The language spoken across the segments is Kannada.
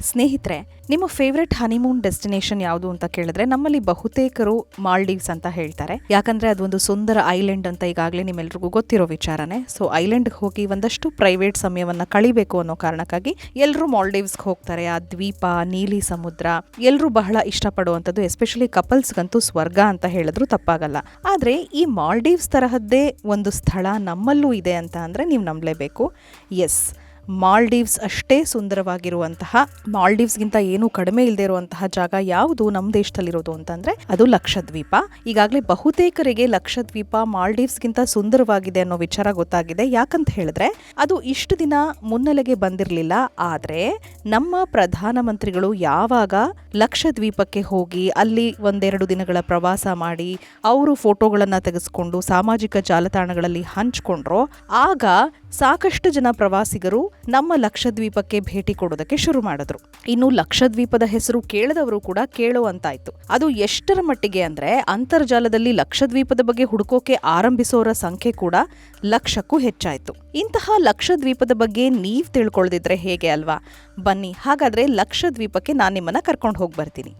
ಸ್ನೇಹಿತರೆ, ನಿಮ್ಮ ಫೇವ್ರೆಟ್ ಹನಿಮೂನ್ ಡೆಸ್ಟಿನೇಷನ್ ಯಾವುದು ಅಂತ ಕೇಳಿದ್ರೆ ನಮ್ಮಲ್ಲಿ ಬಹುತೇಕರು ಮಾಲ್ಡೀವ್ಸ್ ಅಂತ ಹೇಳ್ತಾರೆ. ಯಾಕಂದ್ರೆ ಅದೊಂದು ಸುಂದರ ಐಲ್ಯಾಂಡ್ ಅಂತ ಈಗಾಗಲೇ ನಿಮ್ಮೆಲ್ರಿಗೂ ಗೊತ್ತಿರೋ ವಿಚಾರನೇ. ಸೊ ಐಲ್ಯಾಂಡ್ಗೆ ಹೋಗಿ ಒಂದಷ್ಟು ಪ್ರೈವೇಟ್ ಸಮಯವನ್ನ ಕಳಿಬೇಕು ಅನ್ನೋ ಕಾರಣಕ್ಕಾಗಿ ಎಲ್ಲರೂ ಮಾಲ್ಡೀವ್ಸ್ಗೆ ಹೋಗ್ತಾರೆ. ಆ ದ್ವೀಪ, ನೀಲಿ ಸಮುದ್ರ ಎಲ್ಲರೂ ಬಹಳ ಇಷ್ಟಪಡುವಂಥದ್ದು. ಎಸ್ಪೆಷಲಿ ಕಪಲ್ಸ್ಗಂತೂ ಸ್ವರ್ಗ ಅಂತ ಹೇಳಿದ್ರು ತಪ್ಪಾಗಲ್ಲ. ಆದ್ರೆ ಈ ಮಾಲ್ಡೀವ್ಸ್ ತರಹದ್ದೇ ಒಂದು ಸ್ಥಳ ನಮ್ಮಲ್ಲೂ ಇದೆ ಅಂತ ಅಂದ್ರೆ ನೀವು ನಂಬಲೇಬೇಕು. ಎಸ್, ಮಾಲ್ಡೀವ್ಸ್ ಅಷ್ಟೇ ಸುಂದರವಾಗಿರುವಂತಹ, ಮಾಲ್ಡೀವ್ಸ್ಗಿಂತ ಏನೂ ಕಡಿಮೆ ಇಲ್ಲದೆ ಇರುವಂತಹ ಜಾಗ ಯಾವುದು ನಮ್ಮ ದೇಶದಲ್ಲಿರೋದು ಅಂತಂದ್ರೆ ಅದು ಲಕ್ಷದ್ವೀಪ. ಈಗಾಗಲೇ ಬಹುತೇಕರಿಗೆ ಲಕ್ಷದ್ವೀಪ ಮಾಲ್ಡೀವ್ಸ್ಗಿಂತ ಸುಂದರವಾಗಿದೆ ಅನ್ನೋ ವಿಚಾರ ಗೊತ್ತಾಗಿದೆ. ಯಾಕಂತ ಹೇಳಿದ್ರೆ ಅದು ಇಷ್ಟು ದಿನ ಮುನ್ನೆಲೆಗೆ ಬಂದಿರಲಿಲ್ಲ. ಆದರೆ ನಮ್ಮ ಪ್ರಧಾನಮಂತ್ರಿಗಳು ಯಾವಾಗ ಲಕ್ಷದ್ವೀಪಕ್ಕೆ ಹೋಗಿ ಅಲ್ಲಿ ಒಂದೆರಡು ದಿನಗಳ ಪ್ರವಾಸ ಮಾಡಿ ಅವರು ಫೋಟೋಗಳನ್ನು ತೆಗೆದುಕೊಂಡು ಸಾಮಾಜಿಕ ಜಾಲತಾಣಗಳಲ್ಲಿ ಹಂಚಿಕೊಂಡ್ರೋ ಆಗ ಸಾಕಷ್ಟು ಜನ ಪ್ರವಾಸಿಗರು ನಮ್ಮ ಲಕ್ಷದ್ವೀಪಕ್ಕೆ ಭೇಟಿ ಕೊಡೋದಕ್ಕೆ ಶುರು ಮಾಡಿದ್ರು. ಇನ್ನು ಲಕ್ಷದ್ವೀಪದ ಹೆಸರು ಕೇಳದವರು ಕೂಡ ಕೇಳುವಂತಾಯ್ತು. ಅದು ಎಷ್ಟರ ಮಟ್ಟಿಗೆ ಅಂದ್ರೆ ಅಂತರ್ಜಾಲದಲ್ಲಿ ಲಕ್ಷದ್ವೀಪದ ಬಗ್ಗೆ ಹುಡುಕೋಕೆ ಆರಂಭಿಸೋರ ಸಂಖ್ಯೆ ಕೂಡ ಲಕ್ಷಕ್ಕೂ ಹೆಚ್ಚಾಯ್ತು. ಇಂತಹ ಲಕ್ಷದ್ವೀಪದ ಬಗ್ಗೆ ನೀವ್ ತಿಳ್ಕೊಳ್ದಿದ್ರೆ ಹೇಗೆ ಅಲ್ವಾ? ಬನ್ನಿ, ಹಾಗಾದ್ರೆ ಲಕ್ಷದ್ವೀಪಕ್ಕೆ ನಾನು ನಿಮ್ಮನ್ನ ಕರ್ಕೊಂಡು ಹೋಗಿ ಬರ್ತೀನಿ.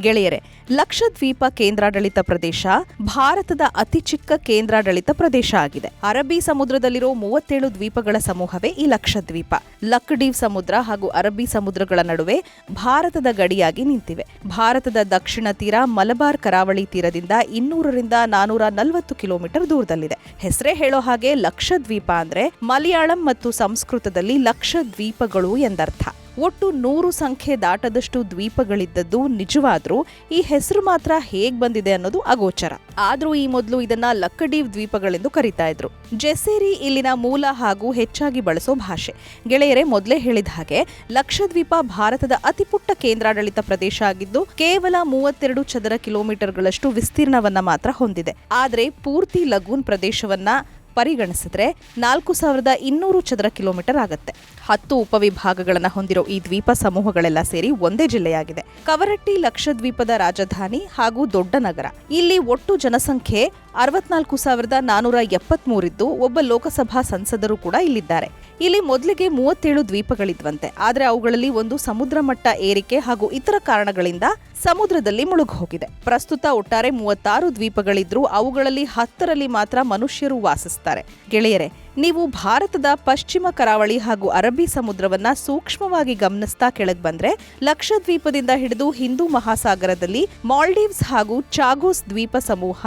ಗೆಳೆಯರೆ, ಲಕ್ಷದ್ವೀಪ ಕೇಂದ್ರಾಡಳಿತ ಪ್ರದೇಶ ಭಾರತದ ಅತಿ ಚಿಕ್ಕ ಕೇಂದ್ರಾಡಳಿತ ಪ್ರದೇಶ ಆಗಿದೆ. ಅರಬ್ಬಿ ಸಮುದ್ರದಲ್ಲಿರೋ 37 ದ್ವೀಪಗಳ ಸಮೂಹವೇ ಈ ಲಕ್ಷದ್ವೀಪ. ಲಕ್ಷದ್ವೀಪ ಸಮುದ್ರ ಹಾಗೂ ಅರಬ್ಬಿ ಸಮುದ್ರಗಳ ನಡುವೆ ಭಾರತದ ಗಡಿಯಾಗಿ ನಿಂತಿವೆ. ಭಾರತದ ದಕ್ಷಿಣ ತೀರ ಮಲಬಾರ್ ಕರಾವಳಿ ತೀರದಿಂದ 200ರಿಂದ 440 ಕಿಲೋಮೀಟರ್ ದೂರದಲ್ಲಿದೆ. ಹೆಸರೇ ಹೇಳೋ ಹಾಗೆ ಲಕ್ಷದ್ವೀಪ ಅಂದ್ರೆ ಮಲಯಾಳಂ ಮತ್ತು ಸಂಸ್ಕೃತದಲ್ಲಿ ಲಕ್ಷ ದ್ವೀಪಗಳು ಎಂದರ್ಥ. ಒಟ್ಟು 100 ಸಂಖ್ಯೆ ದಾಟದಷ್ಟು ದ್ವೀಪಗಳಿದ್ದದ್ದು ನಿಜವಾದ್ರೂ ಈ ಹೆಸರು ಮಾತ್ರ ಹೇಗ್ ಬಂದಿದೆ ಅನ್ನೋದು ಅಗೋಚರ. ಆದ್ರೂ ಈ ಮೊದಲು ಇದನ್ನ ಲಕ್ಷದ್ವೀಪ ದ್ವೀಪಗಳೆಂದು ಕರೀತಾ ಇದ್ರು. ಜೆಸೇರಿ ಇಲ್ಲಿನ ಮೂಲ ಹಾಗೂ ಹೆಚ್ಚಾಗಿ ಬಳಸೋ ಭಾಷೆ. ಗೆಳೆಯರೆ, ಮೊದಲೇ ಹೇಳಿದ ಹಾಗೆ ಲಕ್ಷದ್ವೀಪ ಭಾರತದ ಅತಿಪುಟ್ಟ ಕೇಂದ್ರಾಡಳಿತ ಪ್ರದೇಶ ಆಗಿದ್ದು ಕೇವಲ 32 ಚದರ ಕಿಲೋಮೀಟರ್ಗಳಷ್ಟು ವಿಸ್ತೀರ್ಣವನ್ನ ಮಾತ್ರ ಹೊಂದಿದೆ. ಆದ್ರೆ ಪೂರ್ತಿ ಲಗೂನ್ ಪ್ರದೇಶವನ್ನ ಪರಿಗಣಿಸಿದ್ರೆ 4200 ಚದರ ಕಿಲೋಮೀಟರ್ ಆಗುತ್ತೆ. 10 ಉಪವಿಭಾಗಗಳನ್ನು ಹೊಂದಿರೋ ಈ ದ್ವೀಪ ಸಮೂಹಗಳೆಲ್ಲ ಸೇರಿ ಒಂದೇ ಜಿಲ್ಲೆಯಾಗಿದೆ. ಕವರಟ್ಟಿ ಲಕ್ಷದ್ವೀಪದ ರಾಜಧಾನಿ ಹಾಗೂ ದೊಡ್ಡ ನಗರ. ಇಲ್ಲಿ ಒಟ್ಟು ಜನಸಂಖ್ಯೆ 64,473 ಇದ್ದು ಒಬ್ಬ ಲೋಕಸಭಾ ಸಂಸದರು ಕೂಡ ಇಲ್ಲಿದ್ದಾರೆ. ಇಲ್ಲಿ ಮೊದಲಿಗೆ 37 ದ್ವೀಪಗಳಿದ್ವಂತೆ. ಆದ್ರೆ ಅವುಗಳಲ್ಲಿ ಒಂದು ಸಮುದ್ರ ಮಟ್ಟ ಏರಿಕೆ ಹಾಗೂ ಇತರ ಕಾರಣಗಳಿಂದ ಸಮುದ್ರದಲ್ಲಿ ಮುಳುಗಿ ಹೋಗಿದೆ. ಪ್ರಸ್ತುತ ಒಟ್ಟಾರೆ 36 ದ್ವೀಪಗಳಿದ್ರೂ ಅವುಗಳಲ್ಲಿ 10ರಲ್ಲಿ ಮಾತ್ರ ಮನುಷ್ಯರು ವಾಸಿಸ್ತಾರೆ. ಗೆಳೆಯರೆ, ನೀವು ಭಾರತದ ಪಶ್ಚಿಮ ಕರಾವಳಿ ಹಾಗೂ ಅರಬ್ಬಿ ಸಮುದ್ರವನ್ನ ಸೂಕ್ಷ್ಮವಾಗಿ ಗಮನಿಸ್ತಾ ಕೆಳಗೆ ಬಂದ್ರೆ ಲಕ್ಷದ್ವೀಪದಿಂದ ಹಿಡಿದು ಹಿಂದೂ ಮಹಾಸಾಗರದಲ್ಲಿ ಮಾಲ್ಡೀವ್ಸ್ ಹಾಗೂ ಚಾಗೋಸ್ ದ್ವೀಪ ಸಮೂಹ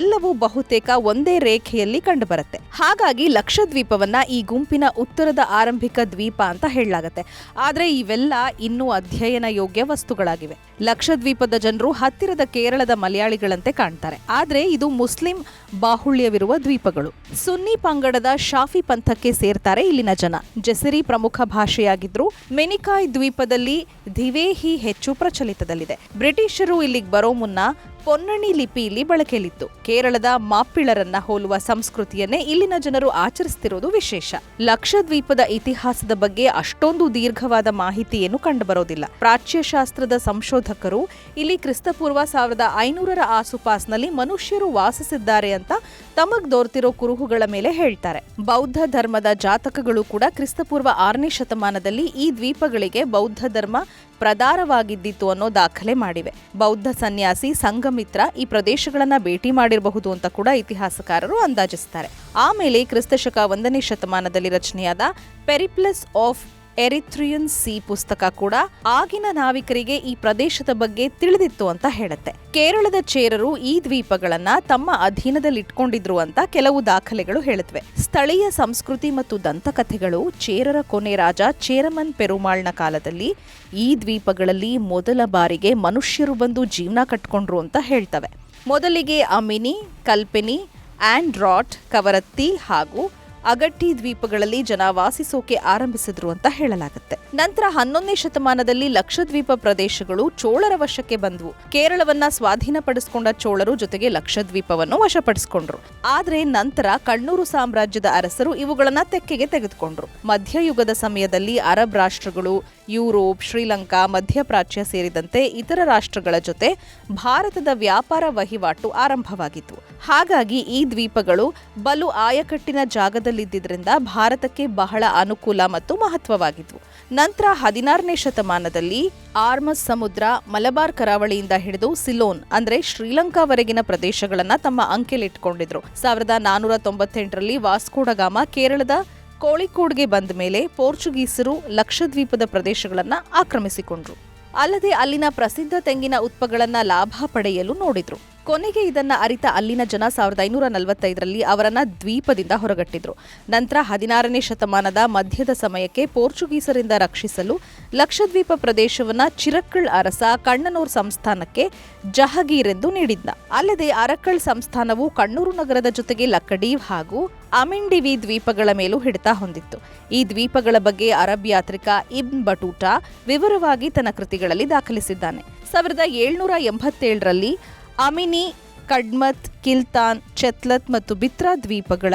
ಎಲ್ಲವೂ ಬಹುತೇಕ ಒಂದೇ ರೇಖೆಯಲ್ಲಿ ಕಂಡುಬರುತ್ತೆ. ಹಾಗಾಗಿ ಲಕ್ಷದ್ವೀಪವನ್ನ ಈ ಗುಂಪಿನ ಉತ್ತರದ ಆರಂಭಿಕ ದ್ವೀಪ ಅಂತ ಹೇಳಲಾಗತ್ತೆ. ಆದ್ರೆ ಇವೆಲ್ಲ ಇನ್ನೂ ಅಧ್ಯಯನ ಯೋಗ್ಯ ವಸ್ತುಗಳಾಗಿವೆ. ಲಕ್ಷದ್ವೀಪದ ಜನರು ಹತ್ತಿರದ ಕೇರಳದ ಮಲಯಾಳಿಗಳಂತೆ ಕಾಣ್ತಾರೆ. ಆದ್ರೆ ಇದು ಮುಸ್ಲಿಂ ಬಾಹುಳ್ಯವಿರುವ ದ್ವೀಪಗಳು. ಸುನ್ನಿ ಪಂಗಡದ ಶಾಫಿ ಪಂಥಕ್ಕೆ ಸೇರ್ತಾರೆ ಇಲ್ಲಿನ ಜನ. ಜೆಸೆರಿ ಪ್ರಮುಖ ಭಾಷೆಯಾಗಿದ್ರು ಮೆನಿಕಾಯ್ ದ್ವೀಪದಲ್ಲಿ ಧಿವೇಹಿ ಹೆಚ್ಚು ಪ್ರಚಲಿತದಲ್ಲಿದೆ. ಬ್ರಿಟಿಷರು ಇಲ್ಲಿಗೆ ಬರೋ ಮುನ್ನ ಪೊನ್ನಣಿ ಲಿಪಿ ಇಲ್ಲಿ ಬಳಕೆಯಲ್ಲಿತ್ತು. ಕೇರಳದ ಮಾಪಿಳರನ್ನ ಹೋಲುವ ಸಂಸ್ಕೃತಿಯನ್ನೇ ಇಲ್ಲಿನ ಜನರು ಆಚರಿಸುತ್ತಿರುವುದು ವಿಶೇಷ. ಲಕ್ಷದ್ವೀಪದ ಇತಿಹಾಸದ ಬಗ್ಗೆ ಅಷ್ಟೊಂದು ದೀರ್ಘವಾದ ಮಾಹಿತಿ ಏನು ಕಂಡುಬರೋದಿಲ್ಲ. ಪ್ರಾಚ್ಯಶಾಸ್ತ್ರದ ಸಂಶೋಧಕರು ಇಲ್ಲಿ ಕ್ರಿಸ್ತಪೂರ್ವ 1500ರ ಆಸುಪಾಸ್ನಲ್ಲಿ ಮನುಷ್ಯರು ವಾಸಿಸಿದ್ದಾರೆ ಅಂತ ತಮಗ್ ದೊರೆತಿರೋ ಕುರುಹುಗಳ ಮೇಲೆ ಹೇಳ್ತಾರೆ. ಬೌದ್ಧ ಧರ್ಮದ ಜಾತಕಗಳು ಕೂಡ ಕ್ರಿಸ್ತಪೂರ್ವ 6ನೇ ಶತಮಾನದಲ್ಲಿ ಈ ದ್ವೀಪಗಳಿಗೆ ಬೌದ್ಧ ಧರ್ಮ ಪ್ರದಾರವಾಗಿದ್ದಿತ್ತು ಅನ್ನೋ ದಾಖಲೆ ಮಾಡಿವೆ. ಬೌದ್ಧ ಸನ್ಯಾಸಿ ಸಂಘಮಿತ್ರ ಈ ಪ್ರದೇಶಗಳನ್ನ ಭೇಟಿ ಮಾಡಿರಬಹುದು ಅಂತ ಕೂಡ ಇತಿಹಾಸಕಾರರು ಅಂದಾಜಿಸ್ತಾರೆ. ಆಮೇಲೆ ಕ್ರಿಸ್ತಶಕ 1ನೇ ಶತಮಾನದಲ್ಲಿ ರಚನೆಯಾದ ಪೆರಿಪ್ಲಸ್ ಆಫ್ ಎರಿಥ್ರಿಯನ್ ಸಿ ಪುಸ್ತಕ ಕೂಡ ಆಗಿನ ನಾವಿಕರಿಗೆ ಈ ಪ್ರದೇಶದ ಬಗ್ಗೆ ತಿಳಿದಿತ್ತು ಅಂತ ಹೇಳುತ್ತೆ. ಕೇರಳದ ಚೇರರು ಈ ದ್ವೀಪಗಳನ್ನ ತಮ್ಮ ಅಧೀನದಲ್ಲಿಟ್ಕೊಂಡಿದ್ರು ಅಂತ ಕೆಲವು ದಾಖಲೆಗಳು ಹೇಳುತ್ತವೆ. ಸ್ಥಳೀಯ ಸಂಸ್ಕೃತಿ ಮತ್ತು ದಂತಕಥೆಗಳು ಚೇರರ ಕೊನೆ ರಾಜ ಚೇರಮನ್ ಪೆರುಮಾಳ್ನ ಕಾಲದಲ್ಲಿ ಈ ದ್ವೀಪಗಳಲ್ಲಿ ಮೊದಲ ಬಾರಿಗೆ ಮನುಷ್ಯರು ಬಂದು ಜೀವನ ಕಟ್ಕೊಂಡ್ರು ಅಂತ ಹೇಳ್ತವೆ. ಮೊದಲಿಗೆ ಅಮಿನಿ, ಕಲ್ಪೆನಿ, ಆಂಡ್ರಾಟ್, ಕವರತ್ತಿ ಹಾಗೂ ಅಗಟ್ಟಿ ದ್ವೀಪಗಳಲ್ಲಿ ಜನ ವಾಸಿಸೋಕೆ ಆರಂಭಿಸಿದ್ರು ಅಂತ ಹೇಳಲಾಗುತ್ತೆ. ನಂತರ 11ನೇ ಶತಮಾನದಲ್ಲಿ ಲಕ್ಷದ್ವೀಪ ಪ್ರದೇಶಗಳು ಚೋಳರ ವಶಕ್ಕೆ ಬಂದವು. ಕೇರಳವನ್ನ ಸ್ವಾಧೀನಪಡಿಸಿಕೊಂಡ ಚೋಳರು ಜೊತೆಗೆ ಲಕ್ಷದ್ವೀಪವನ್ನು ವಶಪಡಿಸಿಕೊಂಡ್ರು. ಆದ್ರೆ ನಂತರ ಕಣ್ಣೂರು ಸಾಮ್ರಾಜ್ಯದ ಅರಸರು ಇವುಗಳನ್ನ ತೆಕ್ಕೆಗೆ ತೆಗೆದುಕೊಂಡ್ರು. ಮಧ್ಯಯುಗದ ಸಮಯದಲ್ಲಿ ಅರಬ್ ರಾಷ್ಟ್ರಗಳು, ಯುರೋಪ್, ಶ್ರೀಲಂಕಾ, ಮಧ್ಯಪ್ರಾಚ್ಯ ಸೇರಿದಂತೆ ಇತರ ರಾಷ್ಟ್ರಗಳ ಜೊತೆ ಭಾರತದ ವ್ಯಾಪಾರ ವಹಿವಾಟು ಆರಂಭವಾಗಿತ್ತು. ಹಾಗಾಗಿ ಈ ದ್ವೀಪಗಳು ಬಲು ಆಯಕಟ್ಟಿನ ಜಾಗದಲ್ಲಿ ಸಮುದ್ರದಲ್ಲಿದ್ದರಿಂದ ಭಾರತಕ್ಕೆ ಬಹಳ ಅನುಕೂಲ ಮತ್ತು ಮಹತ್ವವಾಗಿದ್ವು. ನಂತರ 16ನೇ ಶತಮಾನದಲ್ಲಿ ಆರ್ಮಸ್ ಸಮುದ್ರ ಮಲಬಾರ್ ಕರಾವಳಿಯಿಂದ ಹಿಡಿದು ಸಿಲೋನ್ ಅಂದ್ರೆ ಶ್ರೀಲಂಕಾವರೆಗಿನ ಪ್ರದೇಶಗಳನ್ನ ತಮ್ಮ ಅಂಕೆಲಿಟ್ಕೊಂಡಿದ್ರು. 1498ರಲ್ಲಿ ವಾಸ್ಕೋಡಗಾಮ ಕೇರಳದ ಕೋಳಿಕೋಡ್ಗೆ ಬಂದ ಮೇಲೆ ಪೋರ್ಚುಗೀಸರು ಲಕ್ಷದ್ವೀಪದ ಪ್ರದೇಶಗಳನ್ನ ಆಕ್ರಮಿಸಿಕೊಂಡ್ರು. ಅಲ್ಲದೆ ಅಲ್ಲಿನ ಪ್ರಸಿದ್ಧ ತೆಂಗಿನ ಉತ್ಪಗಳನ್ನ ಲಾಭ ಪಡೆಯಲು ನೋಡಿದ್ರು. ಕೊನೆಗೆ ಇದನ್ನ ಅರಿತ ಅಲ್ಲಿನ ಜನ 1545ರಲ್ಲಿ ಅವರನ್ನ ದ್ವೀಪದಿಂದ ಹೊರಗಟ್ಟಿದ್ರು. ನಂತರ 16ನೇ ಶತಮಾನದ ಮಧ್ಯದ ಸಮಯಕ್ಕೆ ಪೋರ್ಚುಗೀಸರಿಂದ ರಕ್ಷಿಸಲು ಲಕ್ಷದ್ವೀಪ ಪ್ರದೇಶವನ್ನ ಚಿರಕ್ಕಳ್ ಅರಸ ಕಣ್ಣನೂರ್ ಸಂಸ್ಥಾನಕ್ಕೆ ಜಹಗೀರ್ ಎಂದು ನೀಡಿದ್ದ. ಅಲ್ಲದೆ ಅರಕ್ಕಳ್ ಸಂಸ್ಥಾನವು ಕಣ್ಣೂರು ನಗರದ ಜೊತೆಗೆ ಲಕ್ಕಡೀವ್ ಹಾಗೂ ಅಮಿಂಡಿವಿ ದ್ವೀಪಗಳ ಮೇಲೂ ಹಿಡಿತ ಹೊಂದಿತ್ತು. ಈ ದ್ವೀಪಗಳ ಬಗ್ಗೆ ಅರಬ್ ಯಾತ್ರಿಕ ಇಬ್ನ್ ಬಟೂಟಾ ವಿವರವಾಗಿ ತನ್ನ ಕೃತಿಗಳಲ್ಲಿ ದಾಖಲಿಸಿದ್ದಾನೆ. 1787ರಲ್ಲಿ ಅಮಿನಿ, ಕಡ್ಮತ್, ಕಿಲ್ತಾನ್, ಚೆತ್ಲತ್ ಮತ್ತು ಬಿತ್ರಾ ದ್ವೀಪಗಳ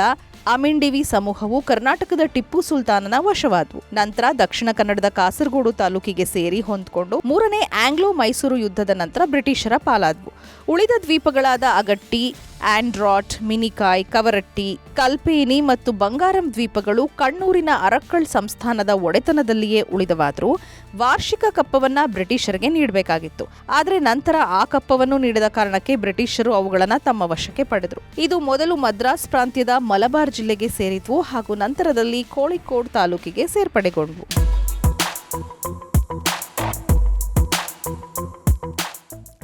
ಅಮಿಂಡಿವಿ ಸಮೂಹವು ಕರ್ನಾಟಕದ ಟಿಪ್ಪು ಸುಲ್ತಾನನ ವಶವಾದವು. ನಂತರ ದಕ್ಷಿಣ ಕನ್ನಡದ ಕಾಸರಗೋಡು ತಾಲೂಕಿಗೆ ಸೇರಿ ಹೊಂದಿಕೊಂಡು 3ನೇ ಆಂಗ್ಲೋ ಮೈಸೂರು ಯುದ್ಧದ ನಂತರ ಬ್ರಿಟಿಷರ ಪಾಲಾದವು. ಉಳಿದ ದ್ವೀಪಗಳಾದ ಅಗಟ್ಟಿ, ಆಂಡ್ರಾಟ್, ಮಿನಿಕಾಯ್, ಕವರಟ್ಟಿ, ಕಲ್ಪೇನಿ ಮತ್ತು ಬಂಗಾರಂ ದ್ವೀಪಗಳು ಕಣ್ಣೂರಿನ ಅರಕ್ಕಳ್ ಸಂಸ್ಥಾನದ ಒಡೆತನದಲ್ಲಿಯೇ ಉಳಿದವಾದರೂ ವಾರ್ಷಿಕ ಕಪ್ಪವನ್ನ ಬ್ರಿಟಿಷರಿಗೆ ನೀಡಬೇಕಾಗಿತ್ತು. ಆದರೆ ನಂತರ ಆ ಕಪ್ಪವನ್ನು ನೀಡಿದ ಕಾರಣಕ್ಕೆ ಬ್ರಿಟಿಷರು ಅವುಗಳನ್ನು ತಮ್ಮ ವಶಕ್ಕೆ ಪಡೆದರು. ಇದು ಮೊದಲು ಮದ್ರಾಸ್ ಪ್ರಾಂತ್ಯದ ಮಲಬಾರ್ ಜಿಲ್ಲೆಗೆ ಸೇರಿದ್ವು ಹಾಗೂ ನಂತರದಲ್ಲಿ ಕೋಳಿಕೋಡ್ ತಾಲೂಕಿಗೆ ಸೇರ್ಪಡೆಗೊಂಡವು.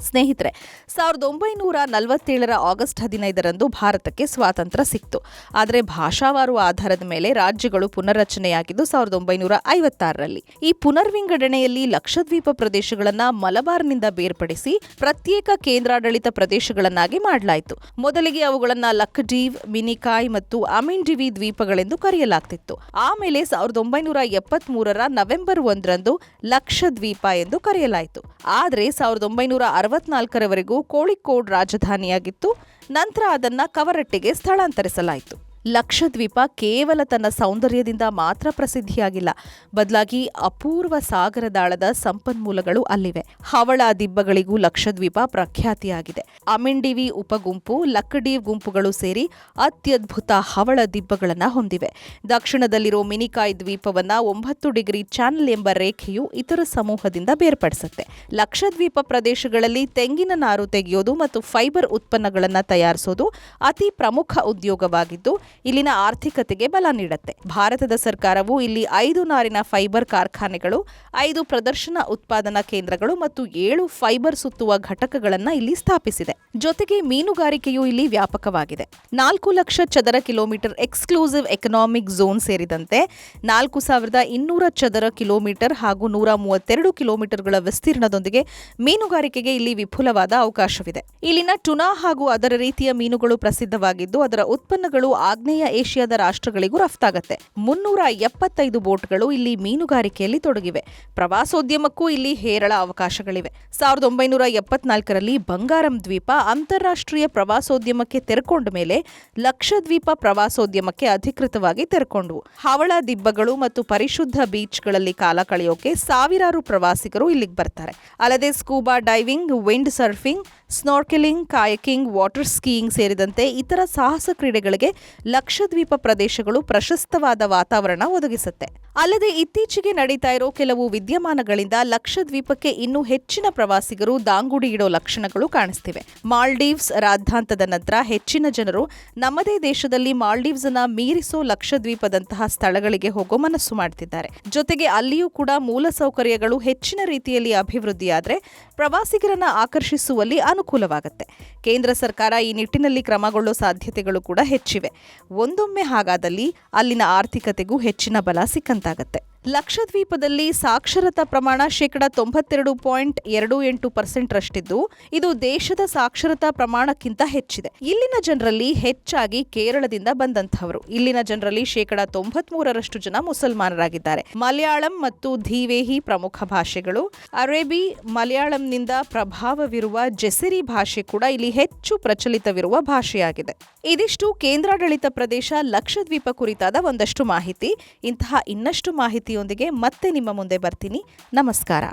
ಸ್ನೇಹಿತರೆ, 1947ರ ಆಗಸ್ಟ್ 15ರಂದು ಭಾರತಕ್ಕೆ ಸ್ವಾತಂತ್ರ್ಯ ಸಿಕ್ತು. ಆದರೆ ಭಾಷಾವಾರು ಆಧಾರದ ಮೇಲೆ ರಾಜ್ಯಗಳು ಪುನರ್ರಚನೆಯಾಗಿದ್ದು 1956ರಲ್ಲಿ. ಈ ಪುನರ್ವಿಂಗಡಣೆಯಲ್ಲಿ ಲಕ್ಷದ್ವೀಪ ಪ್ರದೇಶಗಳನ್ನು ಮಲಬಾರ್ನಿಂದ ಬೇರ್ಪಡಿಸಿ ಪ್ರತ್ಯೇಕ ಕೇಂದ್ರಾಡಳಿತ ಪ್ರದೇಶಗಳನ್ನಾಗಿ ಮಾಡಲಾಯಿತು. ಮೊದಲಿಗೆ ಅವುಗಳನ್ನು ಲಕ್ಕಡೀವ್, ಮಿನಿಕಾಯ್ ಮತ್ತು ಅಮಿಂಡಿವಿ ದ್ವೀಪಗಳೆಂದು ಕರೆಯಲಾಗ್ತಿತ್ತು. ಆಮೇಲೆ 1973ರ ನವೆಂಬರ್ 1ರಂದು ಲಕ್ಷದ್ವೀಪ ಎಂದು ಕರೆಯಲಾಯಿತು. ಆದರೆ 1964ರವರೆಗೂ ಕೋಳಿಕೋಡ್ ರಾಜಧಾನಿಯಾಗಿತ್ತು. ನಂತರ ಅದನ್ನ ಕವರಟ್ಟಿಗೆ ಸ್ಥಳಾಂತರಿಸಲಾಯಿತು. ಲಕ್ಷದ್ವೀಪ ಕೇವಲ ತನ್ನ ಸೌಂದರ್ಯದಿಂದ ಮಾತ್ರ ಪ್ರಸಿದ್ಧಿಯಾಗಿಲ್ಲ, ಬದಲಾಗಿ ಅಪೂರ್ವ ಸಾಗರದಾಳದ ಸಂಪನ್ಮೂಲಗಳು ಅಲ್ಲಿವೆ. ಹವಳ ದಿಬ್ಬಗಳಿಗೂ ಲಕ್ಷದ್ವೀಪ ಪ್ರಖ್ಯಾತಿಯಾಗಿದೆ. ಅಮಿಂಡಿವಿ ಉಪಗುಂಪು, ಲಕ್ಕಡೀವ್ ಗುಂಪುಗಳು ಸೇರಿ ಅತ್ಯದ್ಭುತ ಹವಳ ದಿಬ್ಬಗಳನ್ನು ಹೊಂದಿವೆ. ದಕ್ಷಿಣದಲ್ಲಿರೋ ಮಿನಿಕಾಯ್ ದ್ವೀಪವನ್ನ 9 ಡಿಗ್ರಿ ಚಾನಲ್ ಎಂಬ ರೇಖೆಯು ಇತರ ಸಮೂಹದಿಂದ ಬೇರ್ಪಡಿಸುತ್ತೆ. ಲಕ್ಷದ್ವೀಪ ಪ್ರದೇಶಗಳಲ್ಲಿ ತೆಂಗಿನ ನಾರು ತೆಗೆಯೋದು ಮತ್ತು ಫೈಬರ್ ಉತ್ಪನ್ನಗಳನ್ನು ತಯಾರಿಸೋದು ಅತಿ ಪ್ರಮುಖ ಉದ್ಯೋಗವಾಗಿದ್ದು ಇಲ್ಲಿನ ಆರ್ಥಿಕತೆಗೆ ಬಲ ನೀಡುತ್ತೆ. ಭಾರತದ ಸರ್ಕಾರವು ಇಲ್ಲಿ 5 ನಾರಿನ ಫೈಬರ್ ಕಾರ್ಖಾನೆಗಳು, 5 ಪ್ರದರ್ಶನ ಉತ್ಪಾದನಾ ಕೇಂದ್ರಗಳು ಮತ್ತು 7 ಫೈಬರ್ ಸುತ್ತುವ ಘಟಕಗಳನ್ನು ಇಲ್ಲಿ ಸ್ಥಾಪಿಸಿದೆ. ಜೊತೆಗೆ ಮೀನುಗಾರಿಕೆಯೂ ಇಲ್ಲಿ ವ್ಯಾಪಕವಾಗಿದೆ. 4 ಲಕ್ಷ ಚದರ ಕಿಲೋಮೀಟರ್ ಎಕ್ಸ್ಕ್ಲೂಸಿವ್ ಎಕನಾಮಿಕ್ ಝೋನ್ ಸೇರಿದಂತೆ 4200 ಚದರ ಕಿಲೋಮೀಟರ್ ಹಾಗೂ 132 ಕಿಲೋಮೀಟರ್ಗಳ ವಿಸ್ತೀರ್ಣದೊಂದಿಗೆ ಮೀನುಗಾರಿಕೆಗೆ ಇಲ್ಲಿ ವಿಪುಲವಾದ ಅವಕಾಶವಿದೆ. ಇಲ್ಲಿನ ಟುನಾ ಹಾಗೂ ಅದರ ರೀತಿಯ ಮೀನುಗಳು ಪ್ರಸಿದ್ಧವಾಗಿದ್ದು ಅದರ ಉತ್ಪನ್ನಗಳು ಆಗ್ನೇಯ ಏಷ್ಯಾದ ರಾಷ್ಟ್ರಗಳಿಗೂ ರಫ್ತಾಗತ್ತೆ. 375 ಬೋಟ್ಗಳು ಇಲ್ಲಿ ಮೀನುಗಾರಿಕೆಯಲ್ಲಿ ತೊಡಗಿವೆ. ಪ್ರವಾಸೋದ್ಯಮಕ್ಕೂ ಇಲ್ಲಿ ಹೇರಳ ಅವಕಾಶಗಳಿವೆ. 1974ರಲ್ಲಿ ಬಂಗಾರಂ ದ್ವೀಪ ಅಂತಾರಾಷ್ಟ್ರೀಯ ಪ್ರವಾಸೋದ್ಯಮಕ್ಕೆ ತೆರೆಕೊಂಡ ಮೇಲೆ ಲಕ್ಷದ್ವೀಪ ಪ್ರವಾಸೋದ್ಯಮಕ್ಕೆ ಅಧಿಕೃತವಾಗಿ ತೆರೆಕೊಂಡವು. ಹವಳ ದಿಬ್ಬಗಳು ಮತ್ತು ಪರಿಶುದ್ಧ ಬೀಚ್ಗಳಲ್ಲಿ ಕಾಲ ಕಳೆಯೋಕೆ ಸಾವಿರಾರು ಪ್ರವಾಸಿಗರು ಇಲ್ಲಿಗೆ ಬರ್ತಾರೆ. ಅಲ್ಲದೆ scuba diving, wind surfing, snorkelling, kayaking, water skiing ಸೇರಿದಂತೆ ಇತರ ಸಾಹಸ ಕ್ರೀಡೆಗಳಿಗೆ ಲಕ್ಷದ್ವೀಪ ಪ್ರದೇಶಗಳು ಪ್ರಶಸ್ತವಾದ ವಾತಾವರಣ ಒದಗಿಸುತ್ತೆ. ಅಲ್ಲದೆ ಇತ್ತೀಚೆಗೆ ನಡೀತಾ ಇರೋ ಕೆಲವು ವಿದ್ಯಮಾನಗಳಿಂದ ಲಕ್ಷದ್ವೀಪಕ್ಕೆ ಇನ್ನೂ ಹೆಚ್ಚಿನ ಪ್ರವಾಸಿಗರು ದಾಂಗುಡಿ ಇಡೋ ಲಕ್ಷಣಗಳು ಕಾಣಿಸ್ತಿವೆ. ಮಾಲ್ಡೀವ್ಸ್ ರಾದ್ಧಾಂತದ ನಂತರ ಹೆಚ್ಚಿನ ಜನರು ನಮ್ಮದೇ ದೇಶದಲ್ಲಿ ಮಾಲ್ಡೀವ್ಸ್ ಅನ್ನ ಮೀರಿಸೋ ಲಕ್ಷದ್ವೀಪದಂತಹ ಸ್ಥಳಗಳಿಗೆ ಹೋಗೋ ಮನಸ್ಸು ಮಾಡ್ತಿದ್ದಾರೆ. ಜೊತೆಗೆ ಅಲ್ಲಿಯೂ ಕೂಡ ಮೂಲಸೌಕರ್ಯಗಳು ಹೆಚ್ಚಿನ ರೀತಿಯಲ್ಲಿ ಅಭಿವೃದ್ಧಿಯಾದರೆ ಪ್ರವಾಸಿಗರನ್ನ ಆಕರ್ಷಿಸುವಲ್ಲಿ ಅನುಕೂಲವಾಗುತ್ತೆ. ಕೇಂದ್ರ ಸರ್ಕಾರ ಈ ನಿಟ್ಟಿನಲ್ಲಿ ಕ್ರಮಗೊಳ್ಳೋ ಸಾಧ್ಯತೆಗಳು ಕೂಡ ಹೆಚ್ಚಿವೆ. ಒಂದೊಮ್ಮೆ ಹಾಗಾದಲ್ಲಿ ಅಲ್ಲಿನ ಆರ್ಥಿಕತೆಗೂ ಹೆಚ್ಚಿನ ಬಲ ಸಿಕ್ಕಂತಾಗತ್ತೆ. ಲಕ್ಷದ್ವೀಪದಲ್ಲಿ ಸಾಕ್ಷರತಾ ಪ್ರಮಾಣ 92.28% ರಷ್ಟಿದ್ದು ಇದು ದೇಶದ ಸಾಕ್ಷರತಾ ಪ್ರಮಾಣಕ್ಕಿಂತ ಹೆಚ್ಚಿದೆ. ಇಲ್ಲಿನ ಜನರಲ್ಲಿ ಹೆಚ್ಚಾಗಿ ಕೇರಳದಿಂದ ಬಂದಂತಹವರು. ಇಲ್ಲಿನ ಜನರಲ್ಲಿ 93% ಜನ ಮುಸಲ್ಮಾನರಾಗಿದ್ದಾರೆ. ಮಲಯಾಳಂ ಮತ್ತು ಧೀವೇಹಿ ಪ್ರಮುಖ ಭಾಷೆಗಳು. ಅರೇಬಿ, ಮಲಯಾಳಂನಿಂದ ಪ್ರಭಾವವಿರುವ ಜೆಸಿರಿ ಭಾಷೆ ಕೂಡ ಇಲ್ಲಿ ಹೆಚ್ಚು ಪ್ರಚಲಿತವಿರುವ ಭಾಷೆಯಾಗಿದೆ. ಇದಿಷ್ಟು ಕೇಂದ್ರಾಡಳಿತ ಪ್ರದೇಶ ಲಕ್ಷದ್ವೀಪ ಕುರಿತಾದ ಒಂದಷ್ಟು ಮಾಹಿತಿ. ಇಂತಹ ಇನ್ನಷ್ಟು ಮಾಹಿತಿಯೊಂದಿಗೆ ಮತ್ತೆ ನಿಮ್ಮ ಮುಂದೆ ಬರ್ತೀನಿ. ನಮಸ್ಕಾರ.